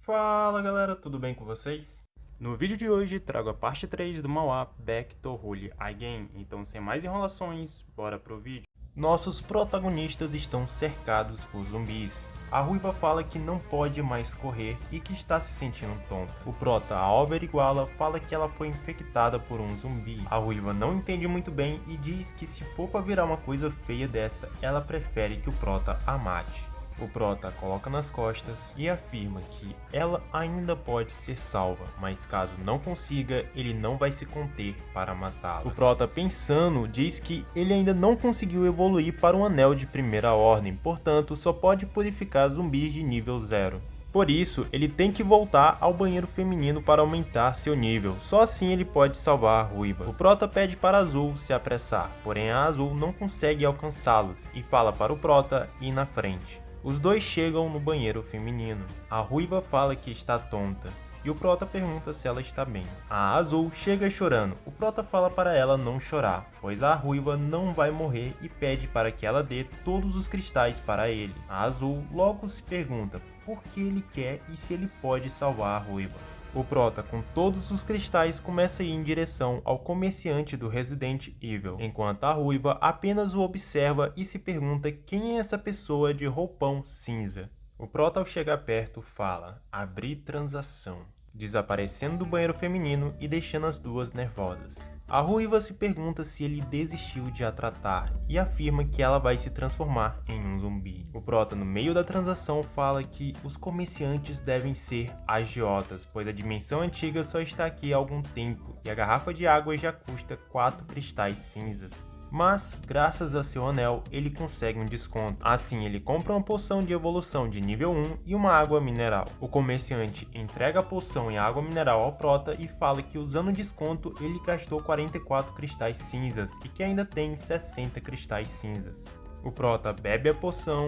Fala galera, tudo bem com vocês? No vídeo de hoje trago a parte 3 do manhwa Back to Holy Again, então sem mais enrolações, bora pro vídeo. Nossos protagonistas estão cercados por zumbis. A Ruiva fala que não pode mais correr e que está se sentindo tonta. O prota, ao averiguá-la, fala que ela foi infectada por um zumbi. A Ruiva não entende muito bem e diz que se for para virar uma coisa feia dessa, ela prefere que o prota a mate. O prota a coloca nas costas e afirma que ela ainda pode ser salva, mas caso não consiga, ele não vai se conter para matá-la. O prota, pensando, diz que ele ainda não conseguiu evoluir para um anel de primeira ordem, portanto só pode purificar zumbis de nível 0. Por isso, ele tem que voltar ao banheiro feminino para aumentar seu nível, só assim ele pode salvar a Ruiva. O prota pede para a Azul se apressar, porém a Azul não consegue alcançá-los e fala para o prota ir na frente. Os dois chegam no banheiro feminino. A Ruiva fala que está tonta e o prota pergunta se ela está bem. A Azul chega chorando. O prota fala para ela não chorar, pois a Ruiva não vai morrer e pede para que ela dê todos os cristais para ele. A Azul logo se pergunta por que ele quer e se ele pode salvar a Ruiva. O prota, com todos os cristais, começa a ir em direção ao comerciante do Resident Evil, enquanto a Ruiva apenas o observa e se pergunta quem é essa pessoa de roupão cinza. O prota, ao chegar perto, fala: abrir transação, desaparecendo do banheiro feminino e deixando as duas nervosas. A Ruiva se pergunta se ele desistiu de a tratar e afirma que ela vai se transformar em um zumbi. O prota, no meio da transação, fala que os comerciantes devem ser agiotas, pois a dimensão antiga só está aqui há algum tempo e a garrafa de água já custa 4 cristais cinzas. Mas, graças a seu anel, ele consegue um desconto. Assim, ele compra uma poção de evolução de nível 1 e uma água mineral. O comerciante entrega a poção e a água mineral ao prota e fala que usando o desconto ele gastou 44 cristais cinzas e que ainda tem 60 cristais cinzas. O prota bebe a poção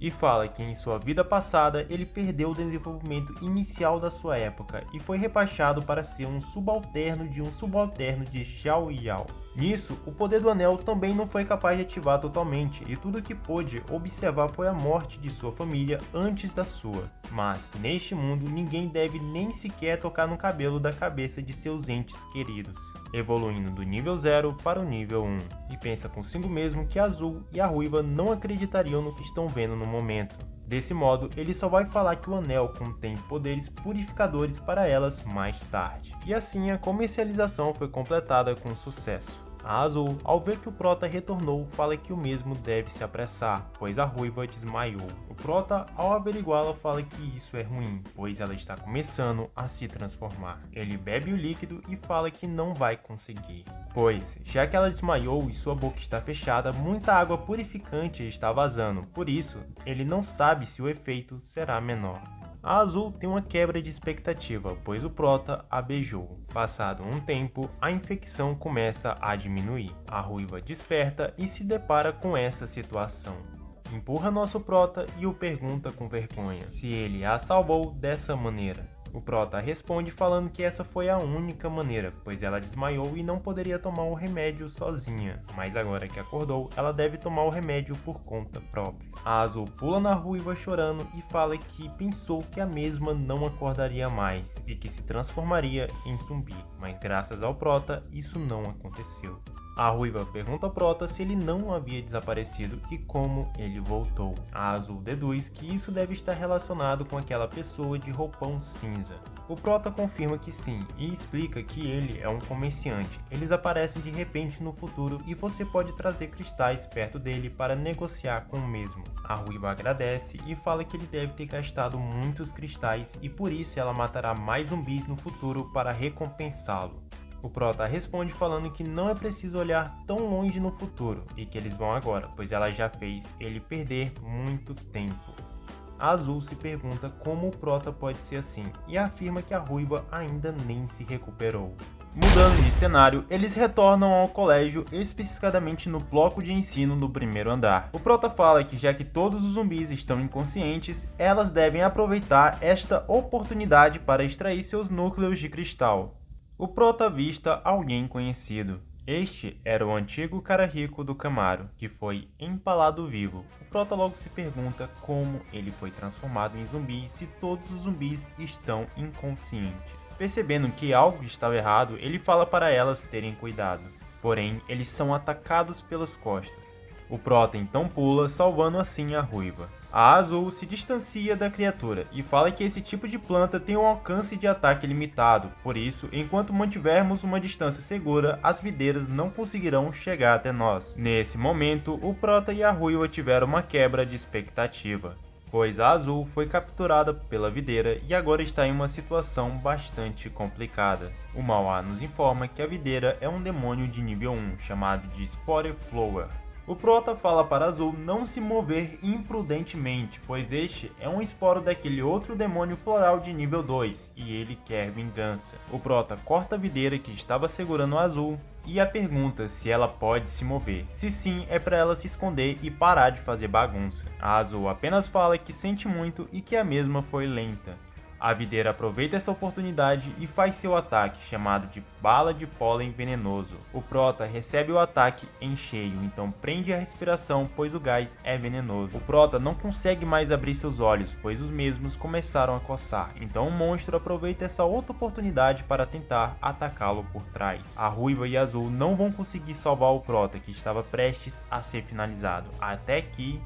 e fala que em sua vida passada ele perdeu o desenvolvimento inicial da sua época e foi rebaixado para ser um subalterno de um subalterno de Xiao Yao. Nisso, o poder do anel também não foi capaz de ativar totalmente e tudo que pôde observar foi a morte de sua família antes da sua. Mas, neste mundo, ninguém deve nem sequer tocar no cabelo da cabeça de seus entes queridos, evoluindo do nível 0 para o nível 1, e pensa consigo mesmo que a Azul e a Ruiva não acreditariam no que estão vendo no momento. Desse modo, ele só vai falar que o anel contém poderes purificadores para elas mais tarde. E assim a comercialização foi completada com sucesso. A Azul, ao ver que o prota retornou, fala que o mesmo deve se apressar, pois a Ruiva desmaiou. O prota, ao averiguá-la, fala que isso é ruim, pois ela está começando a se transformar. Ele bebe o líquido e fala que não vai conseguir, pois, já que ela desmaiou e sua boca está fechada, muita água purificante está vazando, por isso, ele não sabe se o efeito será menor. A Azul tem uma quebra de expectativa, pois o prota a beijou. Passado um tempo, a infecção começa a diminuir. A Ruiva desperta e se depara com essa situação. Empurra nosso prota e o pergunta com vergonha se ele a salvou dessa maneira. O prota responde falando que essa foi a única maneira, pois ela desmaiou e não poderia tomar o remédio sozinha, mas agora que acordou, ela deve tomar o remédio por conta própria. A Azul pula na Ruiva chorando e fala que pensou que a mesma não acordaria mais e que se transformaria em zumbi, mas graças ao prota isso não aconteceu. A Ruiva pergunta ao prota se ele não havia desaparecido e como ele voltou. A Azul deduz que isso deve estar relacionado com aquela pessoa de roupão cinza. O prota confirma que sim e explica que ele é um comerciante. Eles aparecem de repente no futuro e você pode trazer cristais perto dele para negociar com o mesmo. A Ruiva agradece e fala que ele deve ter gastado muitos cristais e por isso ela matará mais zumbis no futuro para recompensá-lo. O prota responde falando que não é preciso olhar tão longe no futuro e que eles vão agora, pois ela já fez ele perder muito tempo. A Azul se pergunta como o prota pode ser assim e afirma que a Ruiva ainda nem se recuperou. Mudando de cenário, eles retornam ao colégio, especificadamente no bloco de ensino no primeiro andar. O prota fala que já que todos os zumbis estão inconscientes, elas devem aproveitar esta oportunidade para extrair seus núcleos de cristal. O prota avista alguém conhecido. Este era o antigo cara rico do Camaro, que foi empalado vivo. O prota logo se pergunta como ele foi transformado em zumbi se todos os zumbis estão inconscientes. Percebendo que algo estava errado, ele fala para elas terem cuidado. Porém, eles são atacados pelas costas. O prota então pula, salvando assim a ruiva. A Azul se distancia da criatura e fala que esse tipo de planta tem um alcance de ataque limitado, por isso, enquanto mantivermos uma distância segura, as videiras não conseguirão chegar até nós. Nesse momento, o prota e a ruiva tiveram uma quebra de expectativa, pois a Azul foi capturada pela videira e agora está em uma situação bastante complicada. O Mauá nos informa que a videira é um demônio de nível 1, chamado de Spore Flower. O prota fala para Azul não se mover imprudentemente, pois este é um esporo daquele outro demônio floral de nível 2 e ele quer vingança. O prota corta a videira que estava segurando a Azul e a pergunta se ela pode se mover. Se sim, é para ela se esconder e parar de fazer bagunça. A Azul apenas fala que sente muito e que a mesma foi lenta. A videira aproveita essa oportunidade e faz seu ataque, chamado de bala de pólen venenoso. O prota recebe o ataque em cheio, então prende a respiração, pois o gás é venenoso. O prota não consegue mais abrir seus olhos, pois os mesmos começaram a coçar, então o monstro aproveita essa outra oportunidade para tentar atacá-lo por trás. A ruiva e a azul não vão conseguir salvar o prota, que estava prestes a ser finalizado, até que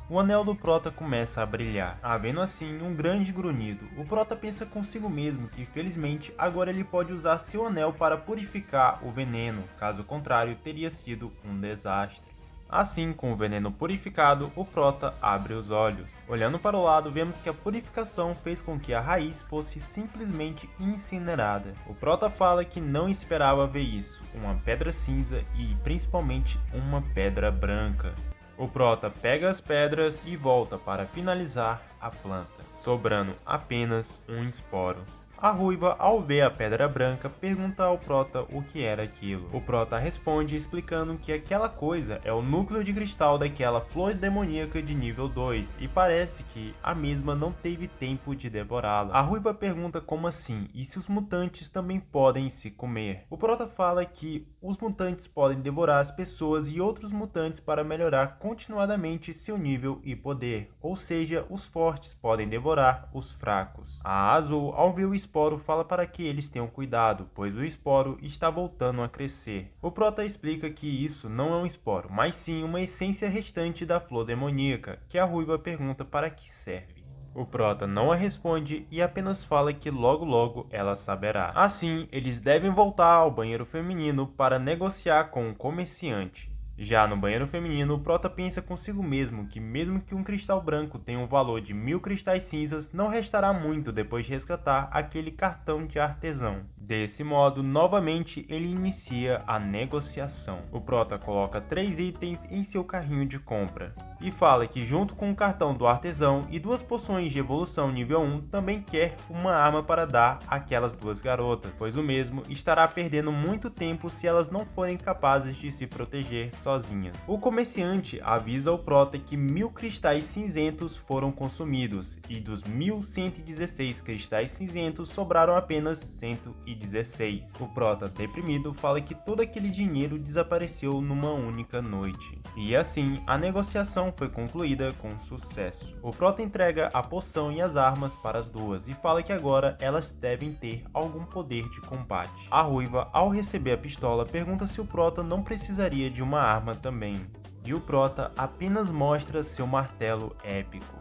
o anel do prota começa a brilhar, havendo assim um grande grunhido. O prota pensa consigo mesmo que felizmente agora ele pode usar seu anel para purificar o veneno, caso contrário teria sido um desastre. Assim, com o veneno purificado, o prota abre os olhos. Olhando para o lado, vemos que a purificação fez com que a raiz fosse simplesmente incinerada. O prota fala que não esperava ver isso, uma pedra cinza e principalmente uma pedra branca. O prota pega as pedras e volta para finalizar a planta, sobrando apenas um esporo. A ruiva, ao ver a pedra branca, pergunta ao prota o que era aquilo. O prota responde explicando que aquela coisa é o núcleo de cristal daquela flor demoníaca de nível 2 e parece que a mesma não teve tempo de devorá-la. A ruiva pergunta como assim e se os mutantes também podem se comer. O prota fala que os mutantes podem devorar as pessoas e outros mutantes para melhorar continuadamente seu nível e poder, ou seja, os fortes podem devorar os fracos. A azul, ao ver o esporo, fala para que eles tenham cuidado, pois o esporo está voltando a crescer. O prota explica que isso não é um esporo, mas sim uma essência restante da flor demoníaca, que a ruiva pergunta para que serve. O prota não a responde e apenas fala que logo logo ela saberá. Assim, eles devem voltar ao banheiro feminino para negociar com o comerciante. Já no banheiro feminino, o prota pensa consigo mesmo que mesmo que um cristal branco tenha um valor de 1000 cristais cinzas, não restará muito depois de resgatar aquele cartão de artesão. Desse modo, novamente ele inicia a negociação. O prota coloca 3 itens em seu carrinho de compra e fala que junto com o cartão do artesão e 2 poções de evolução nível 1, também quer uma arma para dar àquelas 2 garotas, pois o mesmo estará perdendo muito tempo se elas não forem capazes de se proteger sozinhas. O comerciante avisa o prota que 1000 cristais cinzentos foram consumidos e dos 1116 cristais cinzentos sobraram apenas 116. O prota, deprimido, fala que todo aquele dinheiro desapareceu numa única noite. E assim, a negociação foi concluída com sucesso. O prota entrega a poção e as armas para as duas e fala que agora elas devem ter algum poder de combate. A ruiva, ao receber a pistola, pergunta se o prota não precisaria de uma arma também. E o prota apenas mostra seu martelo épico.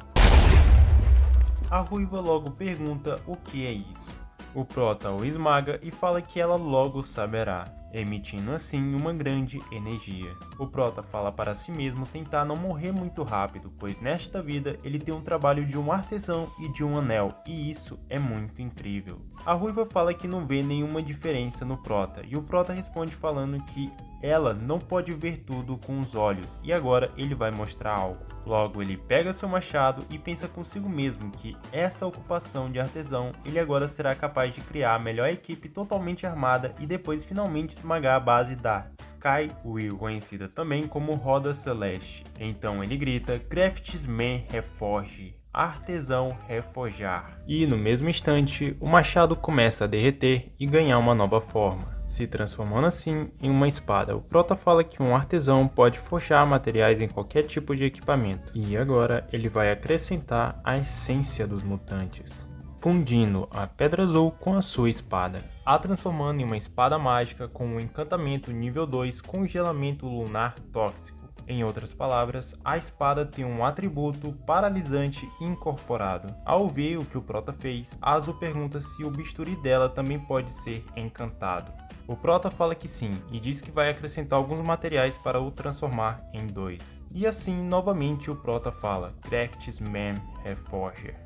A ruiva logo pergunta o que é isso. O prota o esmaga e fala que ela logo saberá, emitindo assim uma grande energia. O prota fala para si mesmo tentar não morrer muito rápido, pois nesta vida ele tem um trabalho de um artesão e de um anel, e isso é muito incrível. A ruiva fala que não vê nenhuma diferença no prota, e o prota responde falando que ela não pode ver tudo com os olhos, e agora ele vai mostrar algo. Logo ele pega seu machado e pensa consigo mesmo que essa ocupação de artesão ele agora será capaz de criar a melhor equipe totalmente armada e depois finalmente esmagar a base da Sky Wheel, conhecida também como Roda Celeste. Então ele grita Craftsman Reforge, artesão reforjar. E no mesmo instante o machado começa a derreter e ganhar uma nova forma. se transformando assim em uma espada. O Prota fala que um artesão pode forjar materiais em qualquer tipo de equipamento. E agora ele vai acrescentar a essência dos mutantes, fundindo a Pedra Azul com a sua espada, a transformando em uma espada mágica com um encantamento nível 2 Congelamento Lunar Tóxico. Em outras palavras, a espada tem um atributo paralisante incorporado. Ao ver o que o Prota fez, a Azul pergunta se o bisturi dela também pode ser encantado. O Prota fala que sim, e diz que vai acrescentar alguns materiais para o transformar em 2. E assim, novamente, o Prota fala Craftsman Reforger,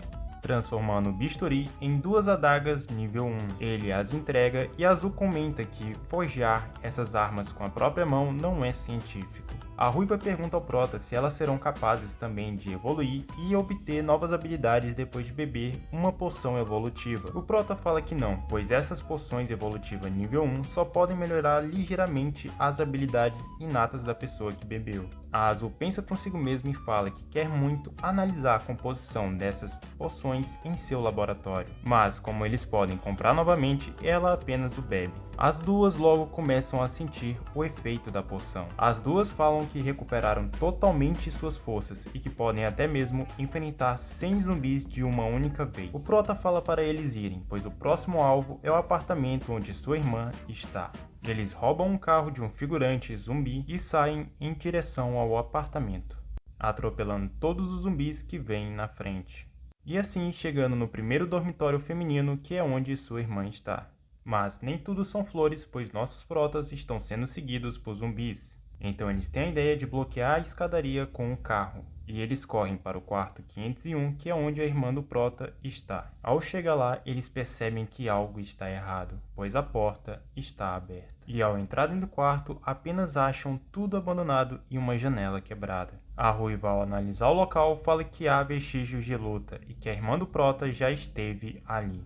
transformando o bisturi em 2 adagas nível 1. Ele as entrega e a Azul comenta que forjar essas armas com a própria mão não é científico. A Ruiva pergunta ao Prota se elas serão capazes também de evoluir e obter novas habilidades depois de beber uma poção evolutiva. O Prota fala que não, pois essas poções evolutivas nível 1 só podem melhorar ligeiramente as habilidades inatas da pessoa que bebeu. A Azul pensa consigo mesma e fala que quer muito analisar a composição dessas poções em seu laboratório, mas como eles podem comprar novamente, ela apenas o bebe. As duas logo começam a sentir o efeito da poção. As duas falam que recuperaram totalmente suas forças e que podem até mesmo enfrentar 100 zumbis de uma única vez. O Prota fala para eles irem, pois o próximo alvo é o apartamento onde sua irmã está. Eles roubam um carro de um figurante zumbi e saem em direção ao apartamento, atropelando todos os zumbis que vêm na frente. E assim chegando no primeiro dormitório feminino, que é onde sua irmã está. Mas nem tudo são flores, pois nossos protas estão sendo seguidos por zumbis. Então eles têm a ideia de bloquear a escadaria com um carro, e eles correm para o quarto 501, que é onde a irmã do Prota está. Ao chegar lá, eles percebem que algo está errado, pois a porta está aberta. E ao entrarem no quarto, apenas acham tudo abandonado e uma janela quebrada. A Ruiva, ao analisar o local, fala que há vestígios de luta e que a irmã do Prota já esteve ali.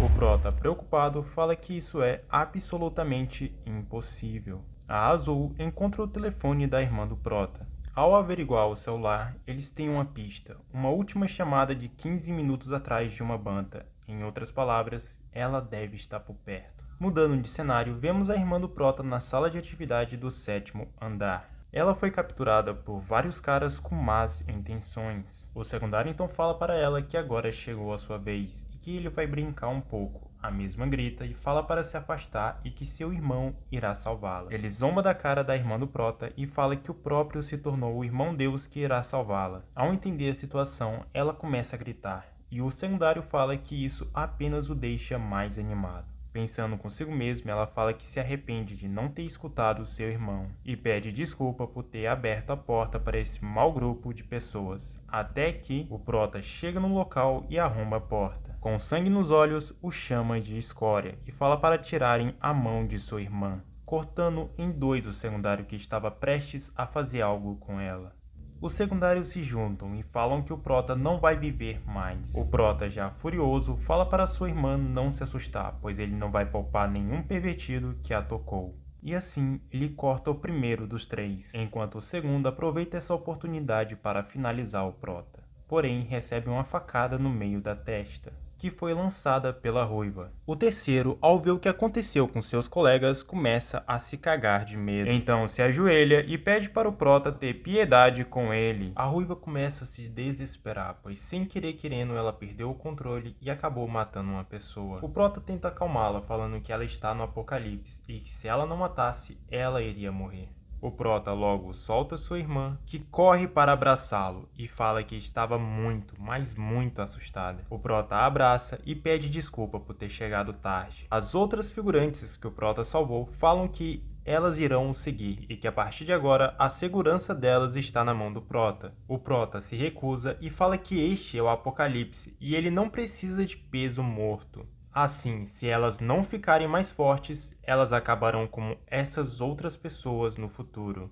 O Prota, preocupado, fala que isso é absolutamente impossível. A Azul encontra o telefone da irmã do Prota. Ao averiguar o celular, eles têm uma pista, uma última chamada de 15 minutos atrás de uma banda. Em outras palavras, ela deve estar por perto. Mudando de cenário, vemos a irmã do Prota na sala de atividade do 7º andar. Ela foi capturada por vários caras com más intenções. O secundário então fala para ela que agora chegou a sua vez e que ele vai brincar um pouco. A mesma grita e fala para se afastar e que seu irmão irá salvá-la. Ele zomba da cara da irmã do Prota e fala que o próprio se tornou o irmão Deus que irá salvá-la. Ao entender a situação, ela começa a gritar e o secundário fala que isso apenas o deixa mais animado. Pensando consigo mesmo, ela fala que se arrepende de não ter escutado seu irmão e pede desculpa por ter aberto a porta para esse mau grupo de pessoas, até que o Prota chega no local e arromba a porta. Com sangue nos olhos, o chama de escória e fala para tirarem a mão de sua irmã, cortando em 2 o secundário que estava prestes a fazer algo com ela. Os secundários se juntam e falam que o Prota não vai viver mais. O Prota, já furioso, fala para sua irmã não se assustar, pois ele não vai poupar nenhum pervertido que a tocou. E assim, ele corta o primeiro dos 3, enquanto o segundo aproveita essa oportunidade para finalizar o Prota. Porém, recebe uma facada no meio da testa, que foi lançada pela Ruiva. O terceiro, ao ver o que aconteceu com seus colegas, começa a se cagar de medo. Então se ajoelha e pede para o Prota ter piedade com ele. A Ruiva começa a se desesperar, pois sem querer querendo ela perdeu o controle e acabou matando uma pessoa. O Prota tenta acalmá-la, falando que ela está no apocalipse e que se ela não matasse, ela iria morrer. O Prota logo solta sua irmã, que corre para abraçá-lo e fala que estava muito, mas muito assustada. O Prota a abraça e pede desculpa por ter chegado tarde. As outras figurantes que o Prota salvou falam que elas irão o seguir e que a partir de agora a segurança delas está na mão do Prota. O Prota se recusa e fala que este é o apocalipse e ele não precisa de peso morto. Assim, se elas não ficarem mais fortes, elas acabarão como essas outras pessoas no futuro.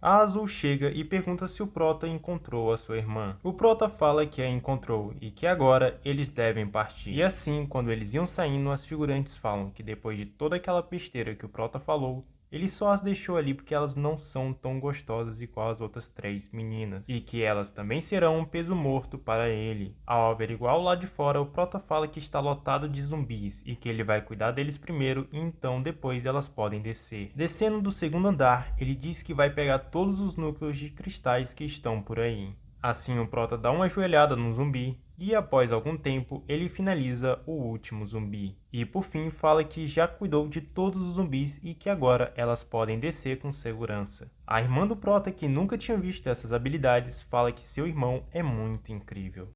A Azul chega e pergunta se o Prota encontrou a sua irmã. O Prota fala que a encontrou e que agora eles devem partir. E assim, quando eles iam saindo, as figurantes falam que depois de toda aquela besteira que o Prota falou, Ele só as deixou ali porque elas não são tão gostosas igual as outras 3 meninas, e que elas também serão um peso morto para ele. Ao averiguar o lado de fora, o Prota fala que está lotado de zumbis e que ele vai cuidar deles primeiro e então depois elas podem descer. Descendo do segundo andar, ele diz que vai pegar todos os núcleos de cristais que estão por aí. Assim o Prota dá uma ajoelhada no zumbi e após algum tempo ele finaliza o último zumbi. E por fim fala que já cuidou de todos os zumbis e que agora elas podem descer com segurança. A irmã do Prota, que nunca tinha visto essas habilidades, fala que seu irmão é muito incrível.